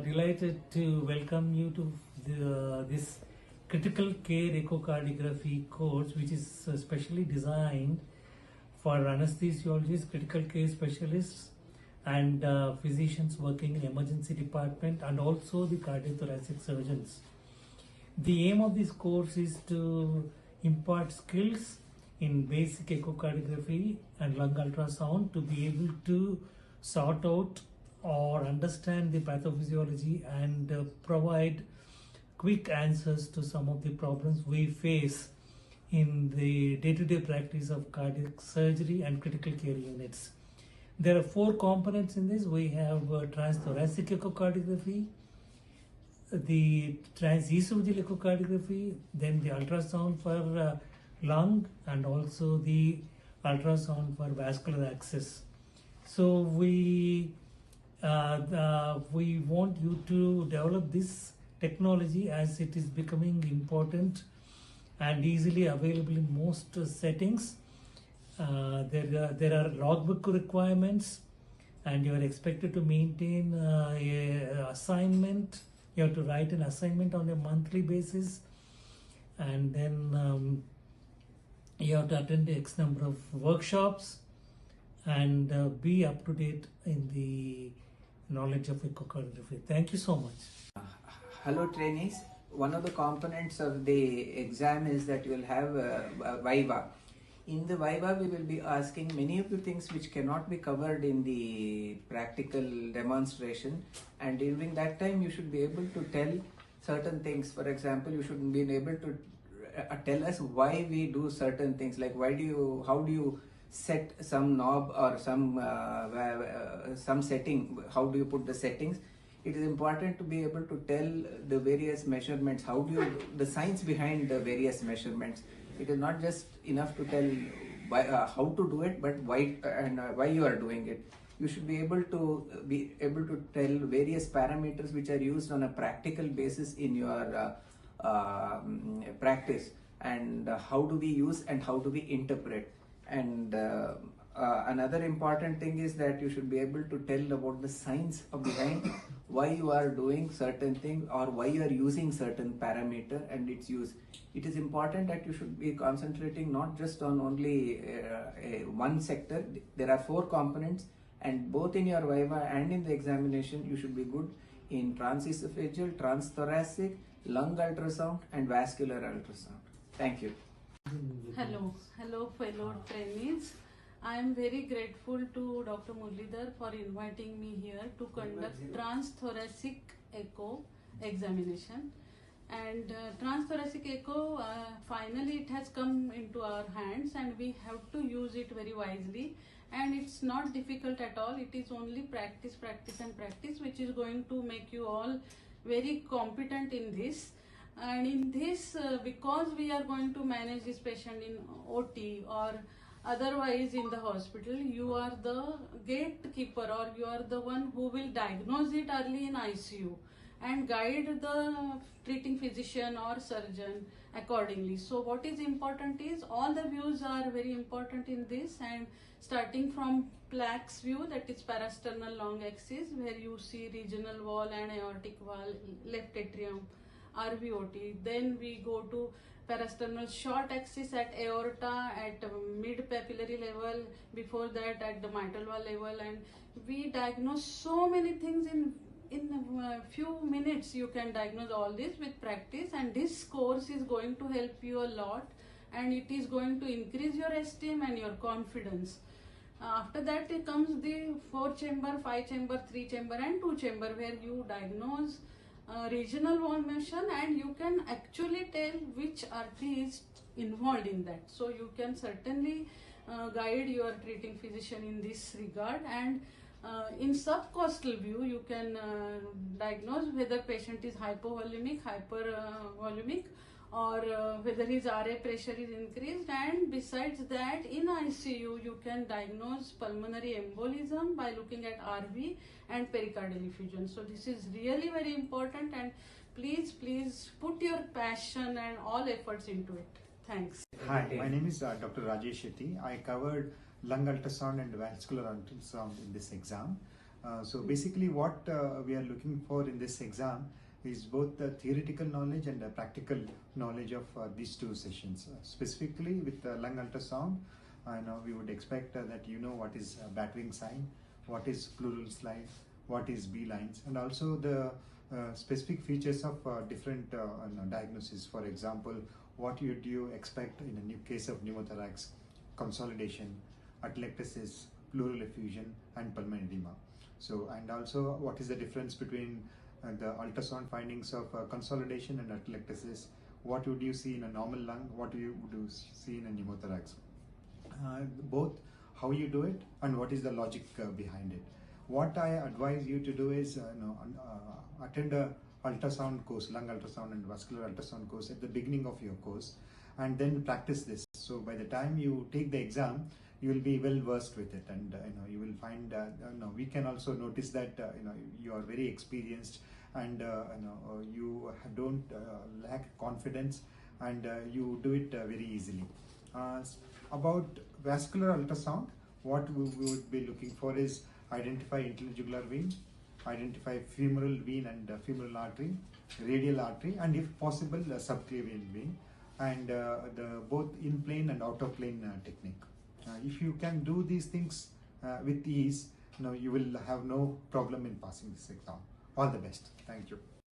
delighted to welcome you to this critical care echocardiography course, which is specially designed for anesthesiologists, critical care specialists, and physicians working in emergency department, and also the cardiothoracic surgeons. The aim of this course is to impart skills in basic echocardiography and lung ultrasound to be able to sort out or understand the pathophysiology and provide quick answers to some of the problems we face in the day-to-day practice of cardiac surgery and critical care units. There are 4 components in this. We have transthoracic echocardiography, the transesophageal echocardiography, then the ultrasound for lung, and also the ultrasound for vascular access. So we want you to develop this technology as it is becoming important and easily available in most settings. There are logbook requirements, and you are expected to maintain a assignment. You have to write an assignment on a monthly basis, and then you have to attend X number of workshops and be up to date in the knowledge of echocardiography. Thank you so much. Hello trainees. One of the components of the exam is that you will have a Viva. In the Viva, we will be asking many of the things which cannot be covered in the practical demonstration, and during that time you should be able to tell certain things. For example, you should be able to tell us why we do certain things, like how do you set some knob or some setting, how do you put the settings. It is important to be able to tell the various measurements, the science behind the various measurements. It is not just enough to tell how to do it, but why you are doing it. You should be able to tell various parameters which are used on a practical basis in your practice, and how do we use and how do we interpret. And another important thing is that you should be able to tell about the science behind why you are doing certain thing or why you are using certain parameter and its use. It is important that you should be concentrating not just on only one sector. There are 4 components, and both in your Viva and in the examination you should be good in transesophageal, transthoracic, lung ultrasound and vascular ultrasound. Thank you. Hello fellow trainees. I am very grateful to Dr. Muralidhar for inviting me here to conduct transthoracic echo examination. And transthoracic echo, finally it has come into our hands, and we have to use it very wisely. And it's not difficult at all. It is only practice, which is going to make you all very competent in this. And in this, because we are going to manage this patient in OT or otherwise in the hospital, you are the gatekeeper, or you are the one who will diagnose it early in ICU and guide the treating physician or surgeon accordingly. So what is important is all the views are very important in this, and starting from plaques view, that is parasternal long axis, where you see regional wall and aortic wall, left atrium, RVOT. Then we go to parasternal short axis at aorta, at mid papillary level, before that at the mitral valve level, and we diagnose so many things in a few minutes. You can diagnose all this with practice, and this course is going to help you a lot, and it is going to increase your esteem and your confidence. After that it comes the 4-chamber, 5-chamber, 3-chamber and 2-chamber, where you diagnose regional wall motion, and you can actually tell which artery is involved in that. So you can certainly guide your treating physician in this regard. And in subcostal view, you can diagnose whether patient is hypovolemic, hypervolemic, or whether his RA pressure is increased. And besides that, in ICU you can diagnose pulmonary embolism by looking at RV and pericardial effusion. So this is really very important, and please put your passion and all efforts into it. Thanks. Hi, my name is Dr. Rajesh Shetty. I covered lung ultrasound and vascular ultrasound in this exam. So basically what we are looking for in this exam is both the theoretical knowledge and the practical knowledge of these two sessions. Specifically with lung ultrasound, we would expect that you know what is battering sign, what is pleural slide, what is B lines, and also the specific features of different diagnoses. For example, what do you expect in a new case of pneumothorax, consolidation, atelectasis, pleural effusion, and pulmonary edema. So, and also what is the difference between the ultrasound findings of consolidation and atelectasis? What would you see in a normal lung? What would you see in a pneumothorax? Both how you do it and what is the logic behind it. What I advise you to do is attend a ultrasound course, lung ultrasound and vascular ultrasound course at the beginning of your course, and then practice this. So by the time you take the exam, you will be well versed with it, and you will find we can also notice that you are very experienced, and you don't lack confidence, and you do it very easily. About vascular ultrasound, what we would be looking for is identify interjugular vein, identify femoral vein and femoral artery, radial artery, and if possible subclavian vein, and the both in plane and out of plane technique. If you can do these things with ease, you will have no problem in passing this exam. All the best. Thank you.